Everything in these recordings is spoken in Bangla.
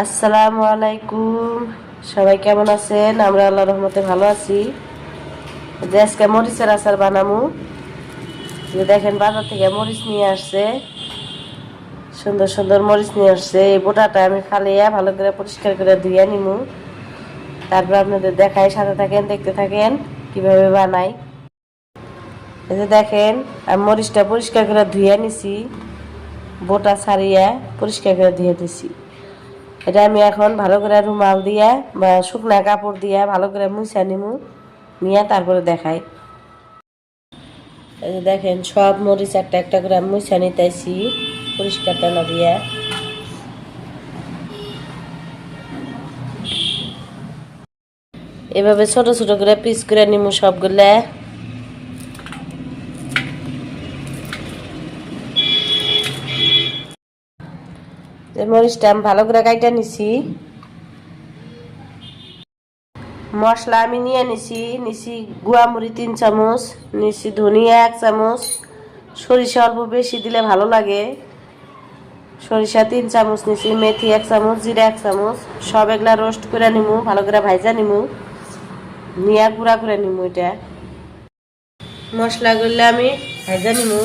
আসসালামু আলাইকুম। সবাই কেমন আছেন? আমরা আল্লাহর রহমতে ভালো আছি। যে আজকে মরিচের আচার বানামু। যে দেখেন বাজার থেকে মরিচ নিয়ে আসছে, সুন্দর সুন্দর মরিচ নিয়ে আসছে। এই বোটাটা আমি ফালিয়ে ভালো করে পরিষ্কার করে ধুয়ে নিমু। তারপর আপনাদের দেখাই, সাথে থাকেন, দেখতে থাকেন কিভাবে বানাই। এই যে দেখেন আমি মরিচটা পরিষ্কার করে ধুয়ে নিছি, বোটা ছাড়িয়ে পরিষ্কার করে ধুয়ে দিছি। এটা আমি এখন ভালো করে রুমাল দিয়ে বা শুকনা কাপড় দিয়ে ভালো করে মুছে নিমু, নিয়ে তারপরে দেখাই। এই যে দেখেন সব মরিচ একটা একটা করে আমি মুছে নিতেছি পরিষ্কার তেল দিয়ে। এভাবে ছোট ছোট করে পিস করে নিমু সবগুলা। মরিচটা আমি ভালো করে কাইটা নিছি। মশলা আমি নিয়ে নিছি গুয়ামুড়ি 3 চামচ, নিছি ধনিয়া 1 চামচ, সরিষা অল্প বেশি দিলে ভালো লাগে, সরিষা 3 চামচ নিছি, মেথি 1 চামচ, জিরা 1 চামচ। সব এগুলা রোস্ট করে নিমু, ভালো করে ভাজা নিমু, নিয়ে গুঁড়া করে নিমু। এটা মশলাগুলো আমি ভাজা নিমু।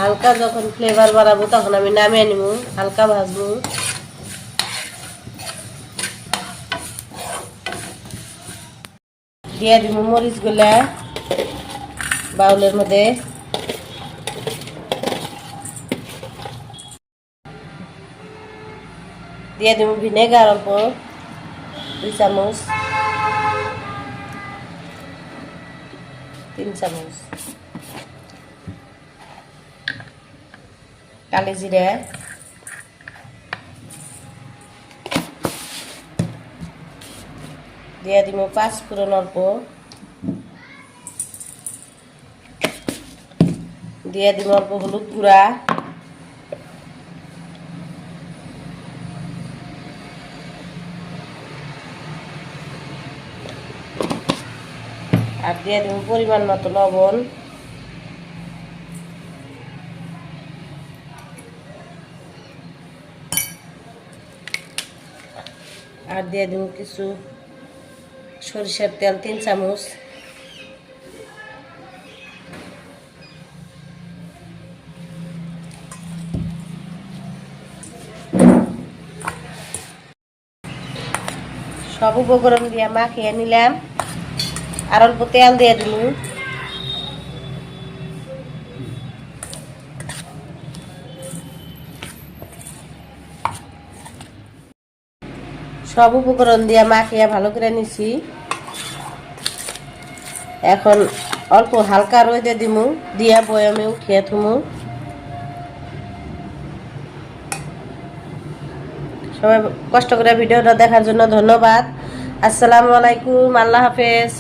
হালকা যখন ফ্লেভার বাড়াবো তখন আমি নামিয়ে নিমু, হালকা ভাজবো। দিয়ে দিব মরিচগুলা বাউলের মধ্যে। দিয়ে দিব ভিনেগার অল্প 2 চামচ, 3 চামচ, কালি জিরা, দিয়ে দিব 5 ফোড়ন অল্প, দিয়ে দিব অল্প হলুদ গুঁড়া, আর দিয়ে দিব পরিমাণ মতো লবণ। আর দিয়ে দিব কিছু সরিষার তেল 3 চামচ। সব উপকরণ দিয়ে মাখিয়ে নিলাম, আর অল্প তেল দিয়ে দিব। সব উপকরণ দিয়ে মাখিয়ে ভালো করে নিছি। এখন অল্প হালকা রোদে দিমু, দিয়া বয়ামে উঠিয়ে থুমু। সবাই কষ্ট করে ভিডিওটা দেখার জন্য ধন্যবাদ। আসসালামু আলাইকুম, আল্লাহ হাফেজ।